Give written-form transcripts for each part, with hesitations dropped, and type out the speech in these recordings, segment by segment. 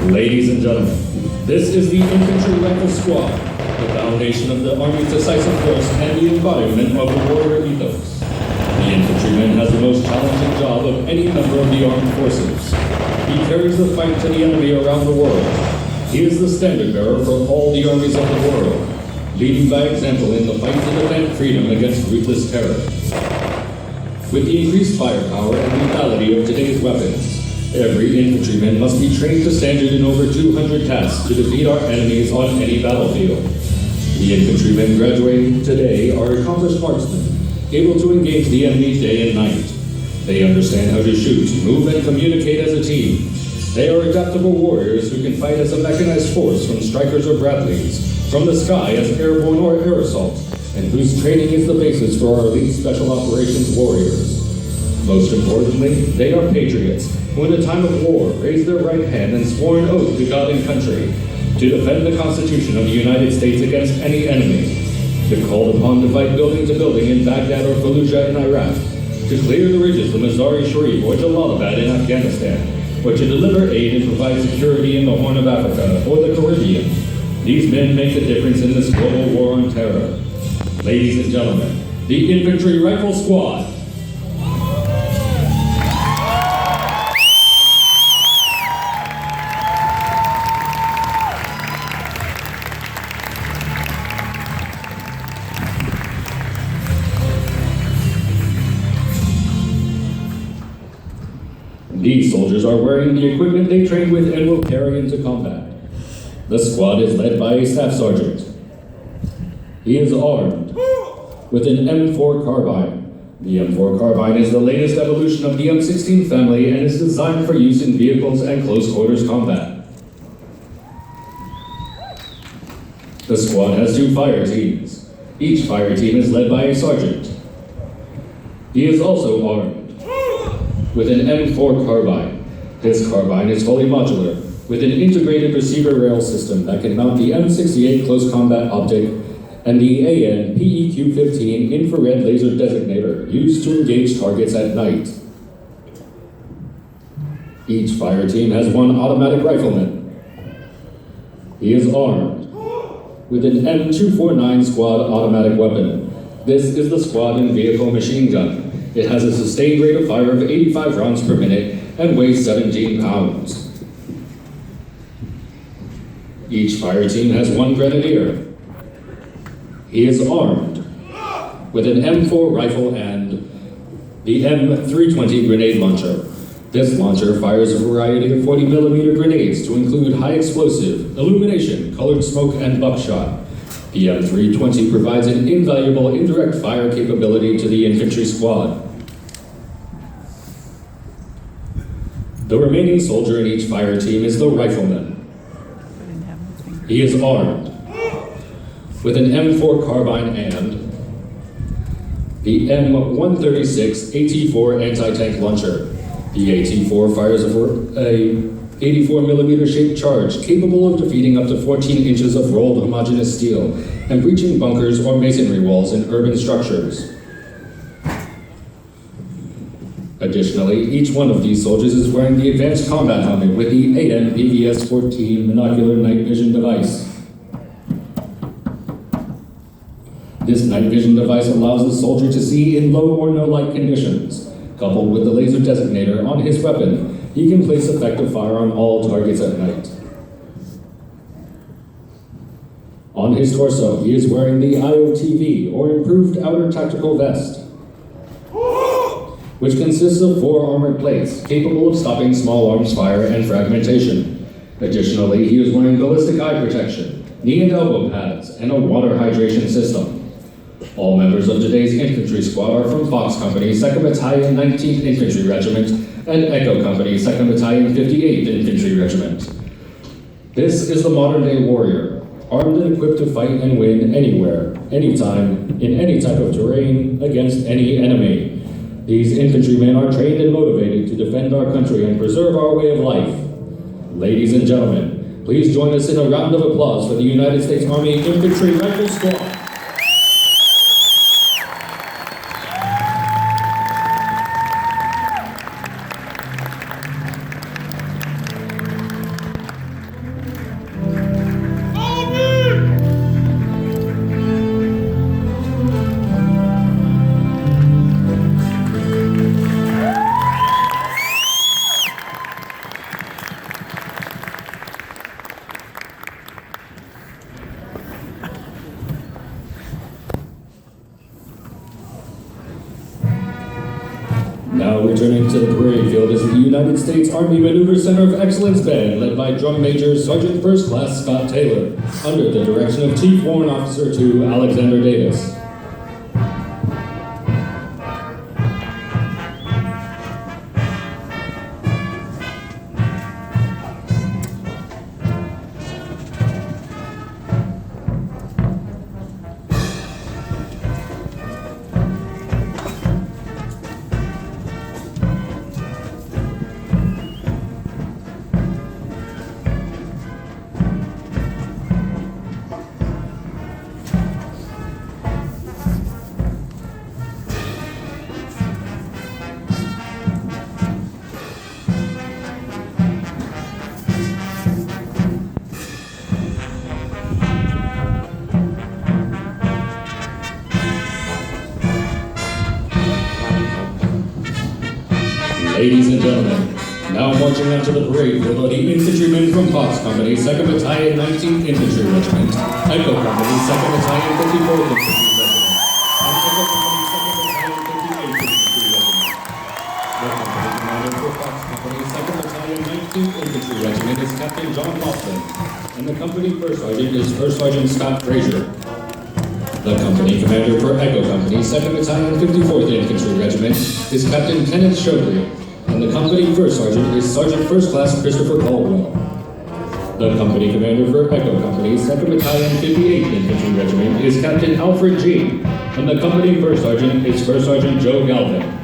Ladies and gentlemen, this is the Infantry Rifle Squad, the foundation of the Army's decisive force and the embodiment of the warrior ethos. The infantryman has the most challenging job of any member of the armed forces. He carries the fight to the enemy around the world. He is the standard bearer for all the armies of the world, leading by example in the fight to defend freedom against ruthless terror. With the increased firepower and lethality of today's weapons, every infantryman must be trained to standard in over 200 tasks to defeat our enemies on any battlefield. The infantrymen graduating today are accomplished marksmen, able to engage the enemy day and night. They understand how to shoot, move, and communicate as a team. They are adaptable warriors who can fight as a mechanized force from Strykers or Bradleys, from the sky as airborne or air assault, and whose training is the basis for our elite special operations warriors. Most importantly, they are patriots who in a time of war raise their right hand and swore an oath to God and country to defend the Constitution of the United States against any enemy. If called upon to fight building to building in Baghdad or Fallujah in Iraq, to clear the ridges of Mazar-i-Sharif or Jalalabad in Afghanistan, or to deliver aid and provide security in the Horn of Africa or the Caribbean, these men make the difference in this global war on terror. Ladies and gentlemen, the Infantry Rifle Squad. These soldiers are wearing the equipment they trained with and will carry into combat. The squad is led by a staff sergeant. He is armed with an M4 carbine. The M4 carbine is the latest evolution of the M16 family and is designed for use in vehicles and close quarters combat. The squad has 2 fire teams. Each fire team is led by a sergeant. He is also armed with an M4 carbine. This carbine is fully modular, with an integrated receiver rail system that can mount the M68 close combat optic and the AN PEQ-15 infrared laser designator used to engage targets at night. Each fire team has 1 automatic rifleman. He is armed with an M249 squad automatic weapon. This is the squad and vehicle machine gun. It has a sustained rate of fire of 85 rounds per minute and weighs 17 pounds. Each fire team has 1 grenadier. He is armed with an M4 rifle and the M320 grenade launcher. This launcher fires a variety of 40mm grenades to include high explosive, illumination, colored smoke, and buckshot. The M320 provides an invaluable indirect fire capability to the infantry squad. The remaining soldier in each fire team is the rifleman. He is armed with an M4 carbine and the M136 AT-4 anti-tank launcher. The AT-4 fires a 84mm shaped charge capable of defeating up to 14 inches of rolled homogeneous steel and breaching bunkers or masonry walls in urban structures. Additionally, each one of these soldiers is wearing the advanced combat helmet with the AN PVS-14 monocular night vision device. This night vision device allows the soldier to see in low or no light conditions. Coupled with the laser designator on his weapon, he can place effective fire on all targets at night. On his torso, he is wearing the IOTV, or Improved Outer Tactical Vest, which consists of 4 armored plates, capable of stopping small arms fire and fragmentation. Additionally, he is wearing ballistic eye protection, knee and elbow pads, and a water hydration system. All members of today's infantry squad are from Fox Company, 2nd Battalion, 19th Infantry Regiment, and Echo Company, 2nd Battalion, 58th Infantry Regiment. This is the modern-day warrior, armed and equipped to fight and win anywhere, anytime, in any type of terrain, against any enemy. These infantrymen are trained and motivated to defend our country and preserve our way of life. Ladies and gentlemen, please join us in a round of applause for the United States Army Infantry Rifle Squad. returning to the parade field is the United States Army Maneuver Center of Excellence Band, led by Drum Major Sergeant First Class Scott Taylor, under the direction of Chief Warrant Officer 2 Alexander Davis. Ladies and gentlemen, now marching out to the parade field are the infantrymen from Fox Company, 2nd Battalion, 19th Infantry Regiment, Echo Company, 2nd Battalion, 54th Infantry Regiment, and Echo Company, 2nd Battalion, 58th Infantry Regiment. The company commander for Fox Company, 2nd Battalion, 19th Infantry Regiment is Captain John Lofton, and the company first sergeant is First Sergeant Scott Frazier. The company commander for Echo Company, 2nd Battalion, 54th Infantry Regiment is Captain Kenneth Shogley, and the company first sergeant is Sergeant First Class Christopher Caldwell. The company commander for Echo Company, 2nd Battalion, 58th Infantry Regiment is Captain Alfred G., and the company first sergeant is First Sergeant Joe Galvin.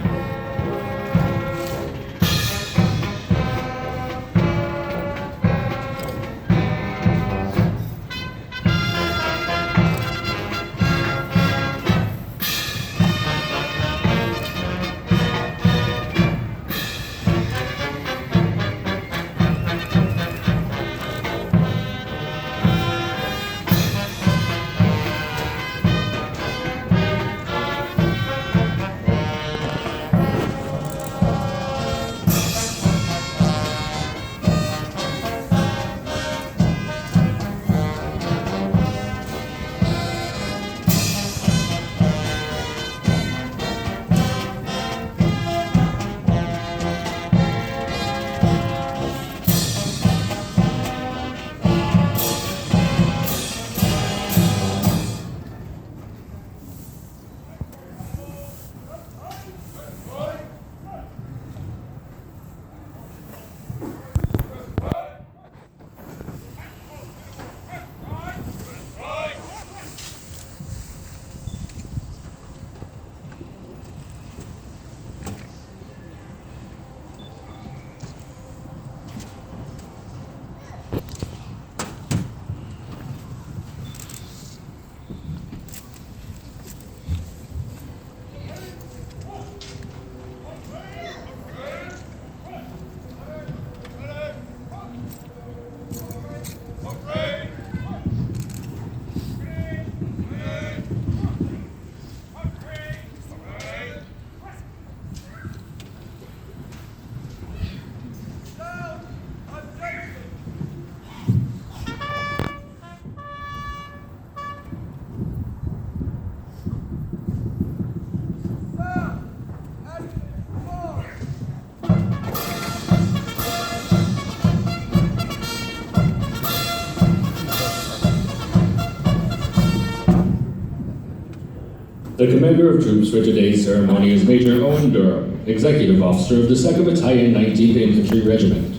The commander of troops for today's ceremony is Major Owen Durham, Executive Officer of the 2nd Battalion, 19th Infantry Regiment.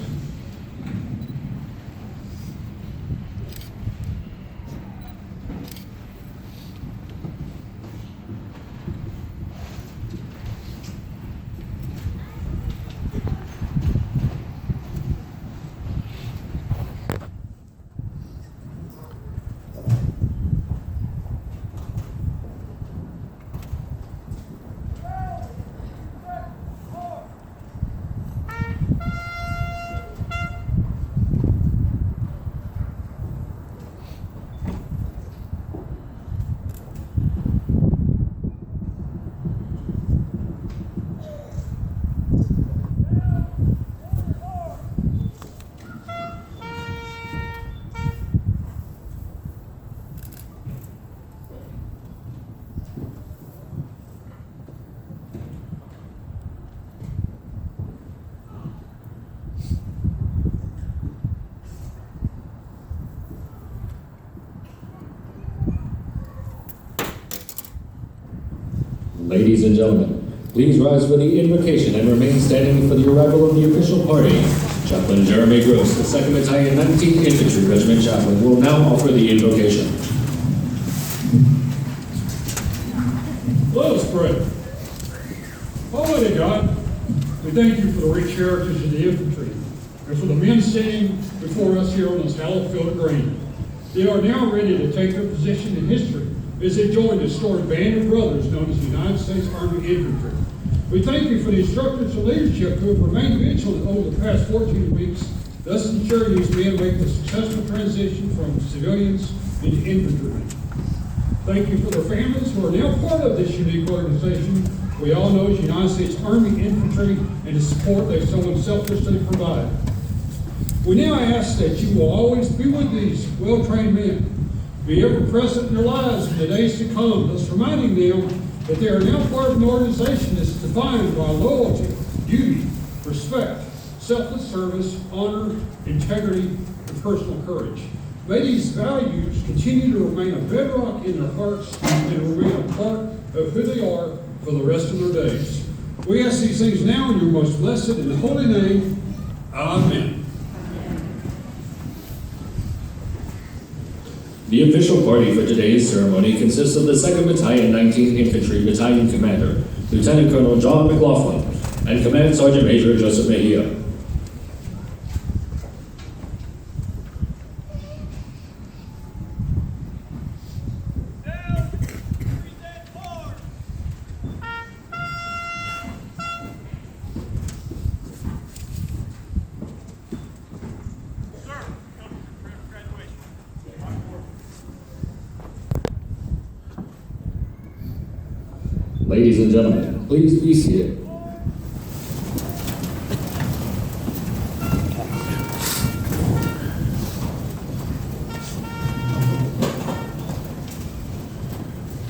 Ladies and gentlemen, please rise for the invocation and remain standing for the arrival of the official party. Chaplain Jeremy Gross, the 2nd Battalion 19th Infantry Regiment Chaplain, will now offer the invocation. Let us pray. Almighty God, we thank you for the rich heritage of the infantry and for the men standing before us here on this hallowed field of grain. They are now ready to take their position in history as they join the storied band of brothers known as the United States Army Infantry. We thank you for the instructors and leadership who have remained vigilant over the past 14 weeks, thus ensuring these men make the successful transition from civilians into infantrymen. Thank you for their families who are now part of this unique organization we all know as United States Army Infantry and the support they so unselfishly provide. We now ask that you will always be with these well-trained men, be ever present in their lives in the days to come, thus reminding them that they are now part of an organization that's defined by loyalty, duty, respect, selfless service, honor, integrity, and personal courage. May these values continue to remain a bedrock in their hearts and remain a part of who they are for the rest of their days. We ask these things now in your most blessed and holy name. Amen. The official party for today's ceremony consists of the 2nd Battalion 19th Infantry Battalion Commander, Lieutenant Colonel John McLaughlin, and Command Sergeant Major Joseph Mejia. Ladies and gentlemen, please be seated.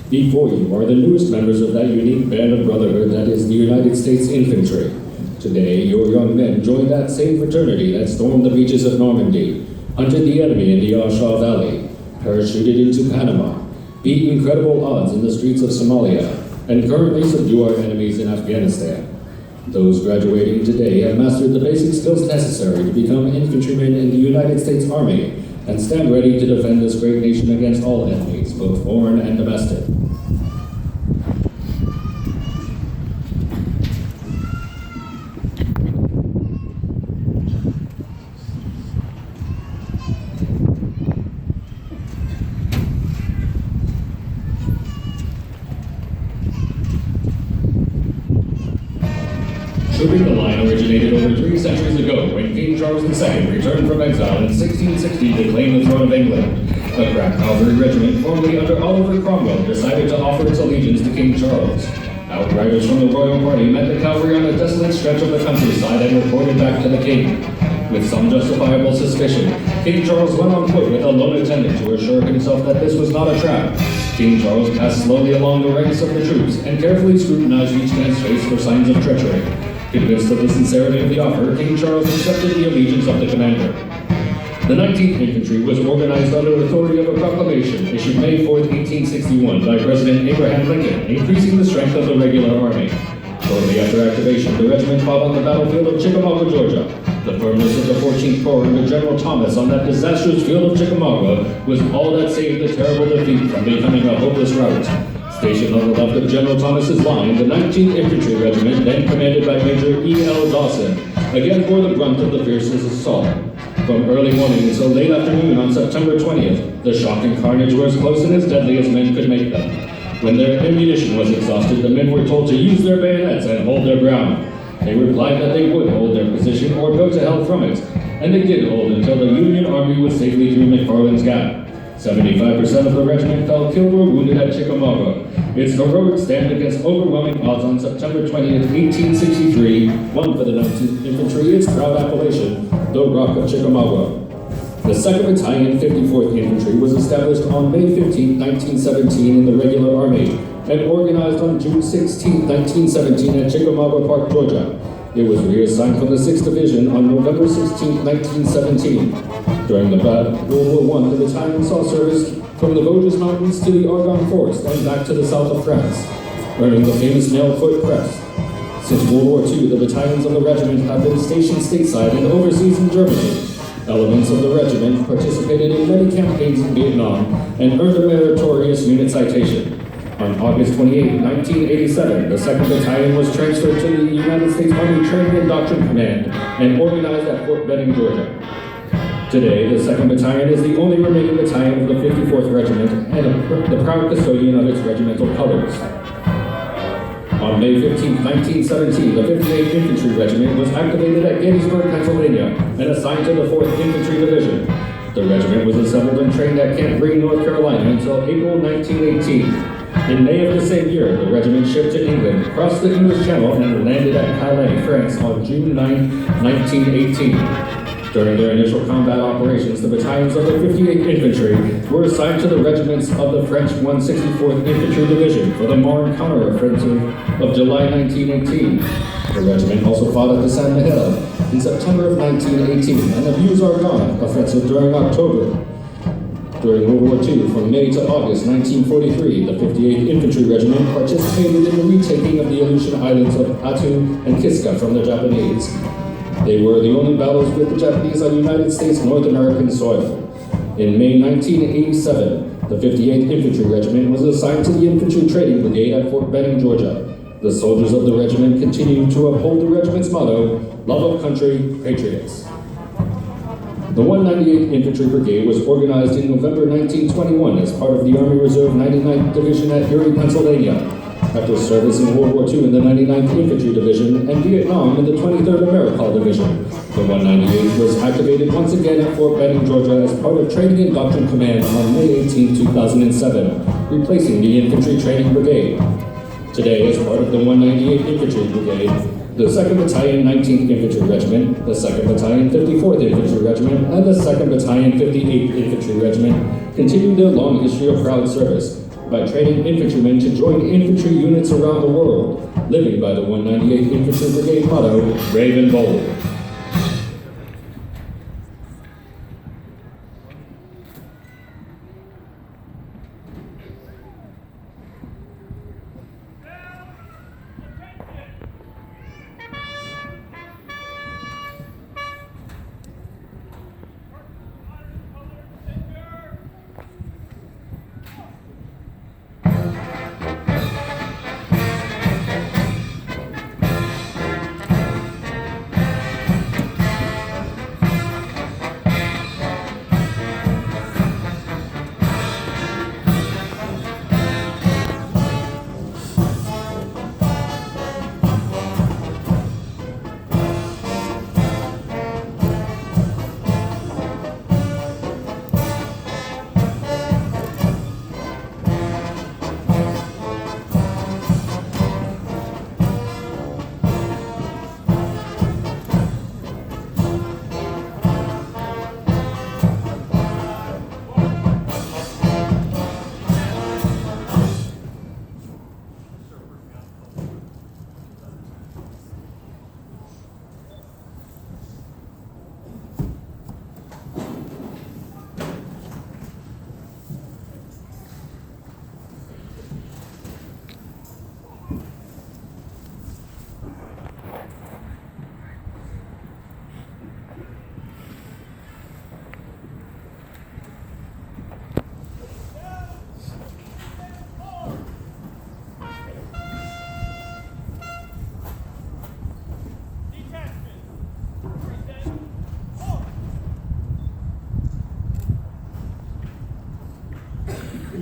Before you are the newest members of that unique band of brotherhood that is the United States Infantry. Today, your young men joined that same fraternity that stormed the beaches of Normandy, hunted the enemy in the Ashaw Valley, parachuted into Panama, beat incredible odds in the streets of Somalia, and currently subdue our enemies in Afghanistan. Those graduating today have mastered the basic skills necessary to become infantrymen in the United States Army and stand ready to defend this great nation against all enemies, both foreign and domestic. Trooping the line originated over 3 centuries ago when King Charles II returned from exile in 1660 to claim the throne of England. A crack cavalry regiment formerly under Oliver Cromwell decided to offer its allegiance to King Charles. Outriders from the royal party met the cavalry on a desolate stretch of the countryside and reported back to the king. With some justifiable suspicion, King Charles went on foot with a lone attendant to assure himself that this was not a trap. King Charles passed slowly along the ranks of the troops and carefully scrutinized each man's face for signs of treachery. Convinced of the sincerity of the offer, King Charles accepted the allegiance of the commander. The 19th Infantry was organized under authority of a proclamation issued May 4, 1861 by President Abraham Lincoln, increasing the strength of the regular army. Shortly after activation, the regiment fought on the battlefield of Chickamauga, Georgia. The firmness of the 14th Corps under General Thomas on that disastrous field of Chickamauga was all that saved the terrible defeat from becoming a hopeless rout. Stationed on the left of General Thomas's line, the 19th Infantry Regiment, then commanded by Major E.L. Dawson, again bore the brunt of the fiercest assault. From early morning until late afternoon on September 20th, the shock and carnage were as close and as deadly as men could make them. When their ammunition was exhausted, the men were told to use their bayonets and hold their ground. They replied that they would hold their position or go to hell from it, and they did hold until the Union Army was safely through McFarland's Gap. 75% of the regiment fell killed or wounded at Chickamauga. Its heroic stand against overwhelming odds on September 20th, 1863, won for the 19th Infantry its proud appellation, the Rock of Chickamauga. The 2nd Battalion, 54th Infantry was established on May 15, 1917 in the regular army and organized on June 16, 1917 at Chickamauga Park, Georgia. It was reassigned from the 6th Division on November 16, 1917. During the World War I, the battalion saw service from the Vosges Mountains to the Argonne Forest and back to the south of France. earning the famous nail foot crest. Since World War II, the battalions of the regiment have been stationed stateside and overseas in Germany. Elements of the regiment participated in many campaigns in Vietnam and earned a meritorious unit citation. On August 28, 1987, the 2nd Battalion was transferred to the United States Army Training and Doctrine Command and organized at Fort Benning, Georgia. Today, the 2nd Battalion is the only remaining battalion of the 54th Regiment and the proud custodian of its regimental colors. On May 15, 1917, the 58th Infantry Regiment was activated at Gettysburg, Pennsylvania, and assigned to the 4th Infantry Division. The regiment was assembled and trained at Camp Green, North Carolina until April 1918. In May of the same year, the regiment shipped to England, crossed the English Channel, and landed at Calais, France on June 9, 1918. During their initial combat operations, the battalions of the 58th Infantry were assigned to the regiments of the French 164th Infantry Division for the Marne counteroffensive of July 1918. The regiment also fought at the San Miguel in September of 1918 and the Meuse-Argonne offensive during October. During World War II, from May to August 1943, the 58th Infantry Regiment participated in the retaking of the Aleutian Islands of Attu and Kiska from the Japanese. They were the only battles with the Japanese on United States North American soil. In May 1987, the 58th Infantry Regiment was assigned to the Infantry Training Brigade at Fort Benning, Georgia. The soldiers of the regiment continued to uphold the regiment's motto, love of country, patriots. The 198th Infantry Brigade was organized in November 1921 as part of the Army Reserve 99th Division at Erie, Pennsylvania. After service in World War II in the 99th Infantry Division and Vietnam in the 23rd AmeriCorps Division, the 198th was activated once again at Fort Benning, Georgia as part of Training and Doctrine Command on May 18, 2007, replacing the Infantry Training Brigade. Today, as part of the 198th Infantry Brigade, the 2nd Battalion 19th Infantry Regiment, the 2nd Battalion 54th Infantry Regiment, and the 2nd Battalion 58th Infantry Regiment continue their long history of proud service by training infantrymen to join infantry units around the world, living by the 198th Infantry Brigade motto, brave and bold.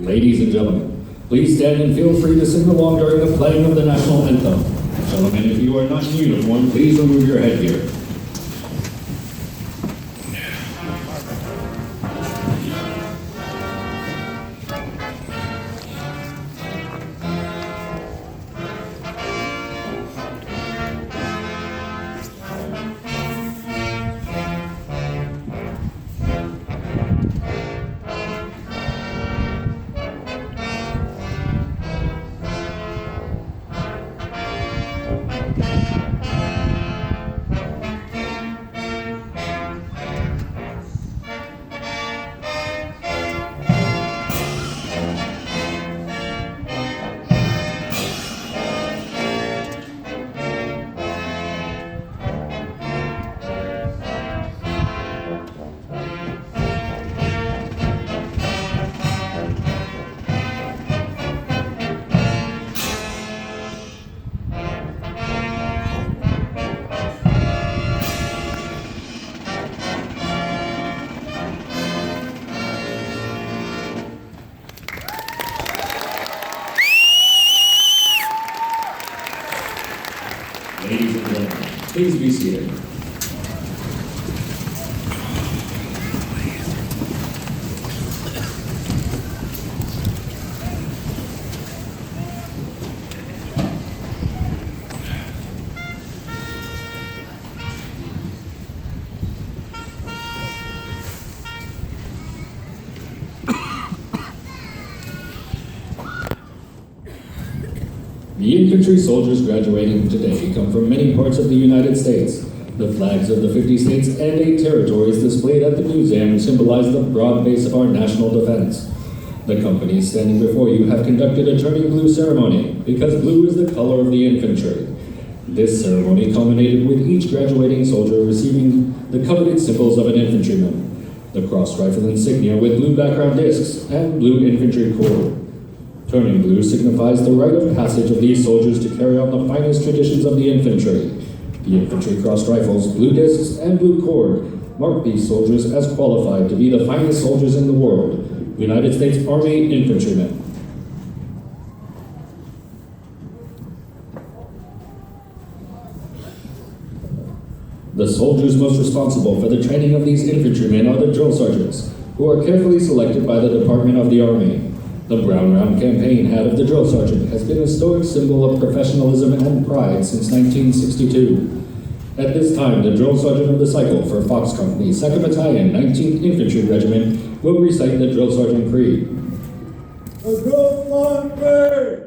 Ladies and gentlemen, please stand and feel free to sing along during the playing of the national anthem. Gentlemen, if you are not in uniform, please remove your headgear. Please be seated. The infantry soldiers graduating today come from many parts of the United States. The flags of the 50 states and 8 territories displayed at the museum symbolize the broad base of our national defense. The companies standing before you have conducted a turning blue ceremony because blue is the color of the infantry. This ceremony culminated with each graduating soldier receiving the coveted symbols of an infantryman, the cross rifle insignia with blue background discs and blue infantry corps. Turning blue signifies the rite of passage of these soldiers to carry on the finest traditions of the infantry. The infantry crossed rifles, blue discs, and blue cord mark these soldiers as qualified to be the finest soldiers in the world, United States Army infantrymen. The soldiers most responsible for the training of these infantrymen are the drill sergeants, who are carefully selected by the Department of the Army. The Brown Round campaign hat of the drill sergeant has been a stoic symbol of professionalism and pride since 1962. At this time, the drill sergeant of the cycle for Fox Company, 2nd Battalion, 19th Infantry Regiment, will recite the drill sergeant creed. The drill sergeant creed.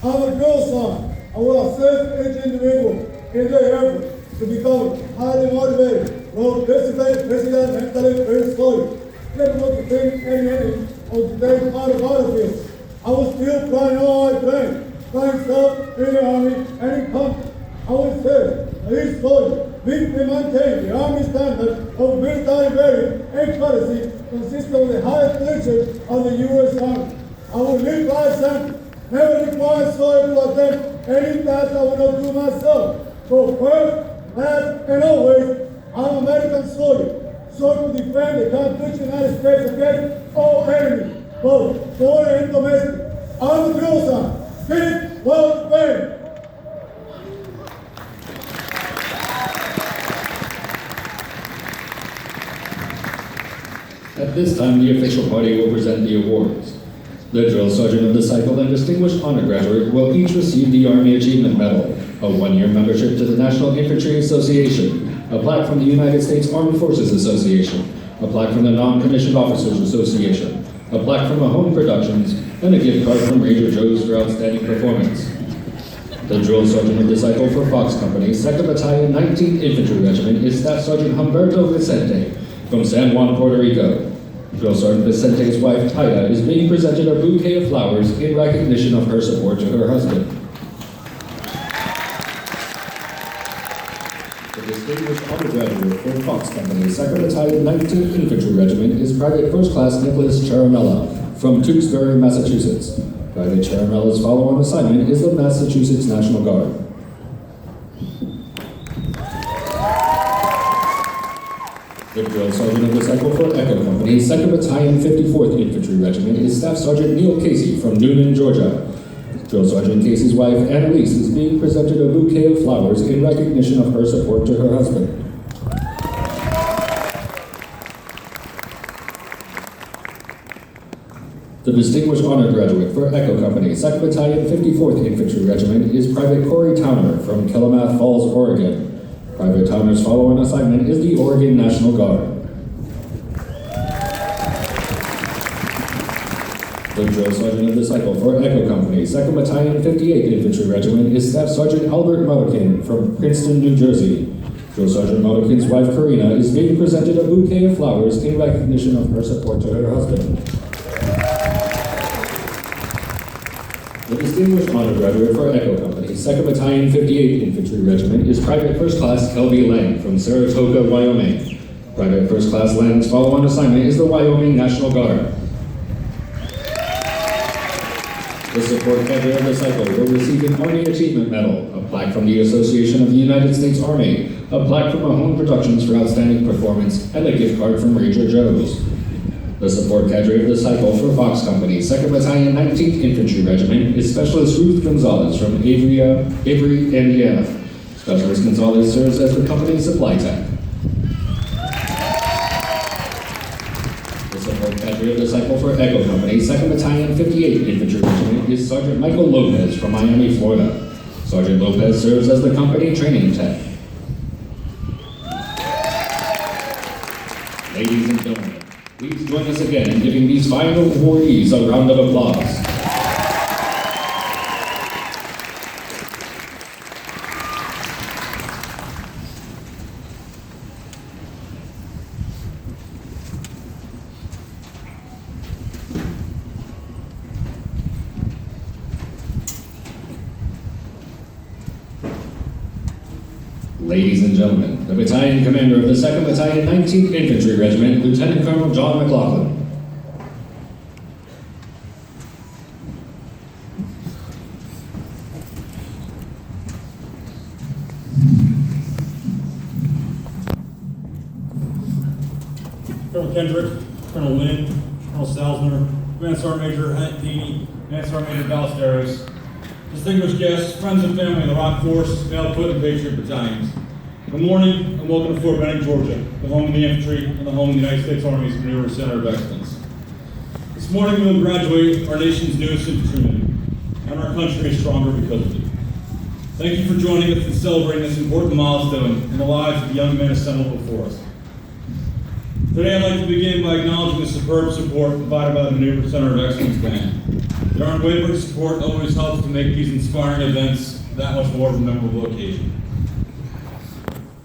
I'm a drill sergeant. I will assist each individual in their effort to become highly motivated, well-disciplined, physically, mentally, very slowly. Difficult to think any enemy on today's battlefield. I was still trying all I trained, trying stuff in the army and in country. I would say that each soldier needs to maintain the army standard of military value and courtesy consistent with the highest leadership of the U.S. Army. I will live by example, never require a soldier to attempt any task I would not do myself. So first, last, and always, I'm an American soldier. So to defend the Constitution of the United States against all enemies, both foreign and domestic. I'm a drill sergeant. Keep well trained. At this time, the official party will present the awards. The drill sergeant of the cycle and distinguished honor graduate will each receive the Army Achievement Medal, a 1-year membership to the National Infantry Association, a plaque from the United States Armed Forces Association, a plaque from the Non-Commissioned Officers Association, a plaque from Mahone Productions, and a gift card from Ranger Joe's for outstanding performance. The drill sergeant of the cycle for Fox Company, 2nd Battalion, 19th Infantry Regiment is Staff Sergeant Humberto Vicente from San Juan, Puerto Rico. Drill Sergeant Vicente's wife, Taida, is being presented a bouquet of flowers in recognition of her support to her husband. The distinguished honor graduate for Fox Company, 2nd Battalion, 19th Infantry Regiment is Private First Class Nicholas Charamella from Tewksbury, Massachusetts. Private Charamella's follow-on assignment is the Massachusetts National Guard. The drill sergeant of the cycle for Echo Company, 2nd Battalion, 54th Infantry Regiment is Staff Sergeant Neil Casey from Noonan, Georgia. Drill Sergeant Casey's wife, Annalise, is being presented a bouquet of flowers in recognition of her support to her husband. The distinguished honor graduate for Echo Company, 2nd Battalion, 54th Infantry Regiment is Private Corey Towner from Killamath Falls, Oregon. Private Towner's follow-on assignment is the Oregon National Guard. The drill sergeant of the cycle for Echo Company, 2nd Battalion, 58th Infantry Regiment is Staff Sergeant Albert Motokin from Princeton, New Jersey. Drill Sergeant Motokin's wife, Karina, is being presented a bouquet of flowers in recognition of her support to her husband. The distinguished honor graduate for Echo Company, 2nd Battalion, 58th Infantry Regiment is Private First Class Kelby Lang from Saratoga, Wyoming. Private First Class Lang's follow-on assignment is the Wyoming National Guard. The support cadre of the cycle will receive an Army Achievement Medal, a plaque from the Association of the United States Army, a plaque from Mahone Productions for outstanding performance, and a gift card from Ranger Joe's. The support cadre of the cycle for Fox Company, 2nd Battalion, 19th Infantry Regiment is Specialist Ruth Gonzalez from Avery, Indiana. Specialist Gonzalez serves as the company's supply tech. The support cadre of the Cycle for Echo Company, 2nd Battalion, 58 Infantry Regiment, is Sergeant Michael Lopez from Miami, Florida. Sergeant Lopez serves as the company training tech. Ladies and gentlemen, please join us again in giving these fine awardees a round of applause. Ladies and gentlemen, the battalion commander of the 2nd Battalion, 19th Infantry Regiment, Lieutenant Colonel John McLaughlin. Colonel Kendrick, Colonel Lynn, Colonel Salzner, Command Sergeant Major Hank Peany, Command Sergeant Major Ballesteros, distinguished guests, friends and family of the Rock Force, Male Foot and Patriot Battalions. Good morning and welcome to Fort Benning, Georgia, the home of the infantry and the home of the United States Army's Maneuver Center of Excellence. This morning we will graduate our nation's newest infantryman, and our country is stronger because of it. Thank you for joining us in celebrating this important milestone in the lives of the young men assembled before us. Today I'd like to begin by acknowledging the superb support provided by the Maneuver Center of Excellence Band. Their unwavering support always helps to make these inspiring events that much more of a memorable occasion.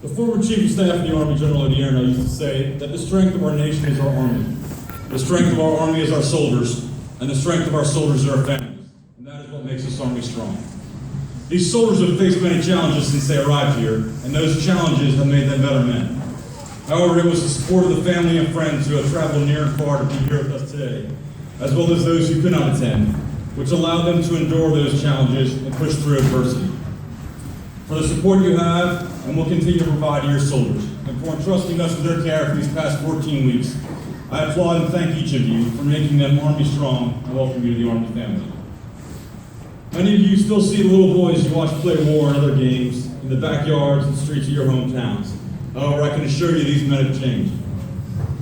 The former Chief of Staff of the Army, General Odierno, used to say that the strength of our nation is our Army. The strength of our Army is our soldiers, and the strength of our soldiers is our families. And that is what makes this Army strong. These soldiers have faced many challenges since they arrived here, and those challenges have made them better men. However, it was the support of the family and friends who have traveled near and far to be here with us today, as well as those who could not attend, which allowed them to endure those challenges and push through adversity. For the support you have and will continue to provide to your soldiers, and for entrusting us with their care for these past 14 weeks, I applaud and thank each of you for making them Army strong and welcome you to the Army family. Many of you still see the little boys you watch play war and other games in the backyards and streets of your hometowns. However, I can assure you these men have changed.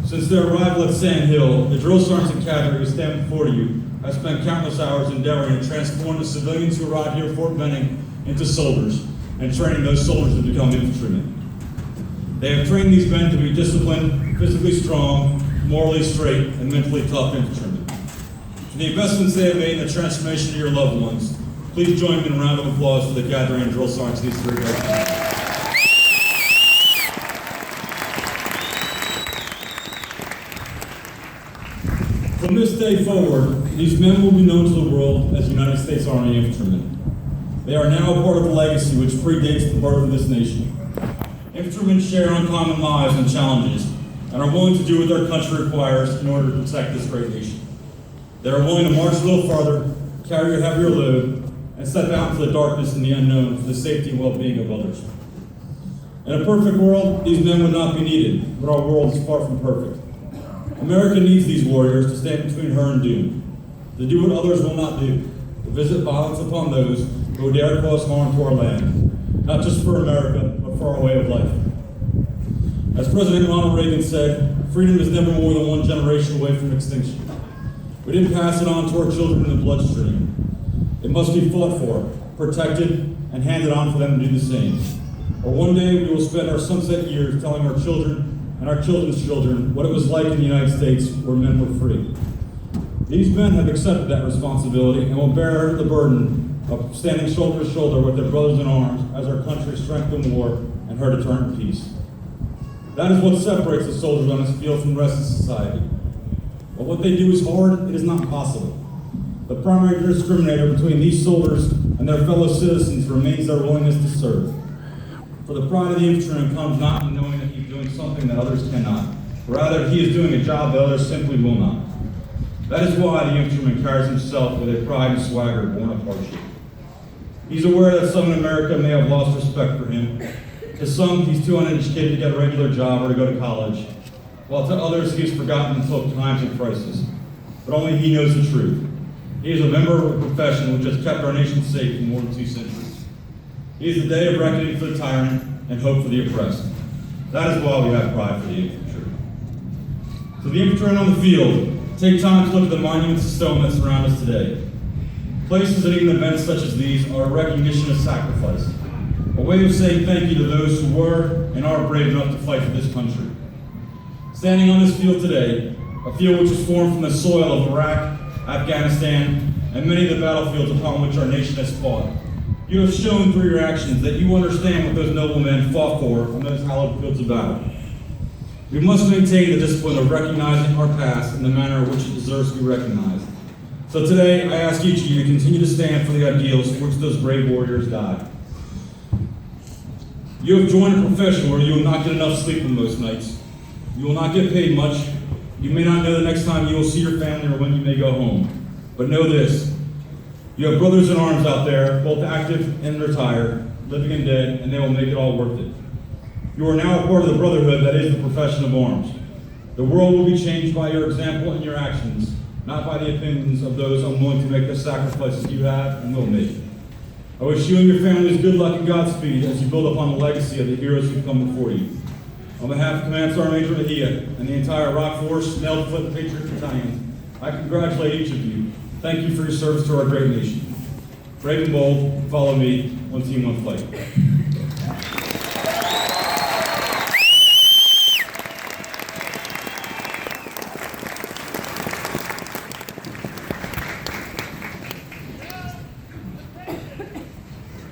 Since their arrival at Sand Hill, the drill sergeants and cadre who stand before you have spent countless hours endeavoring to transform the civilians who arrived here at Fort Benning into soldiers, and training those soldiers to become infantrymen. They have trained these men to be disciplined, physically strong, morally straight, and mentally tough infantrymen. For the investments they have made in the transformation of your loved ones, please join me in a round of applause for the cadre and drill sergeants of these three regiments. From this day forward, these men will be known to the world as United States Army infantrymen. They are now a part of a legacy which predates the birth of this nation. Infantrymen share uncommon lives and challenges, and are willing to do what their country requires in order to protect this great nation. They are willing to march a little farther, carry a heavier load, and step out into the darkness and the unknown for the safety and well-being of others. In a perfect world, these men would not be needed, but our world is far from perfect. America needs these warriors to stand between her and doom, to do what others will not do, to visit violence upon those who dare cause harm to our land, not just for America, but for our way of life. As President Ronald Reagan said, freedom is never more than one generation away from extinction. We didn't pass it on to our children in the bloodstream. It must be fought for, protected, and handed on for them to do the same. Or one day we will spend our sunset years telling our children and our children's children what it was like in the United States where men were free. These men have accepted that responsibility and will bear the burden of standing shoulder to shoulder with their brothers in arms as our country's strength in war and her deterrent peace. That is what separates the soldiers on this field from the rest of society. But what they do is hard, it is not possible. The primary discriminator between these soldiers and their fellow citizens remains their willingness to serve. For the pride of the infantryman comes not in knowing that he is doing something that others cannot, but rather he is doing a job that others simply will not. That is why the infantryman carries himself with a pride and swagger born of hardship. He's aware that some in America may have lost respect for him. To some, he's too uneducated to get a regular job or to go to college, while to others, he is forgotten until times of crisis. But only he knows the truth. He is a member of a profession which has kept our nation safe for more than 2 centuries. It is the day of reckoning for the tyrant and hope for the oppressed. That is why we have pride for the infantry. So the infantrymen on the field, take time to look at the monuments of stone that surround us today. Places and even events such as these are a recognition of sacrifice, a way of saying thank you to those who were and are brave enough to fight for this country. Standing on this field today, a field which was formed from the soil of Iraq, Afghanistan, and many of the battlefields upon which our nation has fought, you have shown through your actions that you understand what those noble men fought for on those hallowed fields of battle. We must maintain the discipline of recognizing our past in the manner in which it deserves to be recognized. So today, I ask each of you to continue to stand for the ideals for which those brave warriors died. You have joined a profession where you will not get enough sleep on most nights. You will not get paid much. You may not know the next time you will see your family or when you may go home. But know this, you have brothers in arms out there, both active and retired, living and dead, and they will make it all worth it. You are now a part of the brotherhood that is the profession of arms. The world will be changed by your example and your actions, not by the opinions of those unwilling to make the sacrifices you have and will make. I wish you and your families good luck and Godspeed as you build upon the legacy of the heroes who've come before you. On behalf of Command Sergeant Major Mejia and the entire Rock Force, Nailed Foot, and Patriot Battalion, I congratulate each of you. Thank you for your service to our great nation. Brave and bold, follow me, one team, one fight.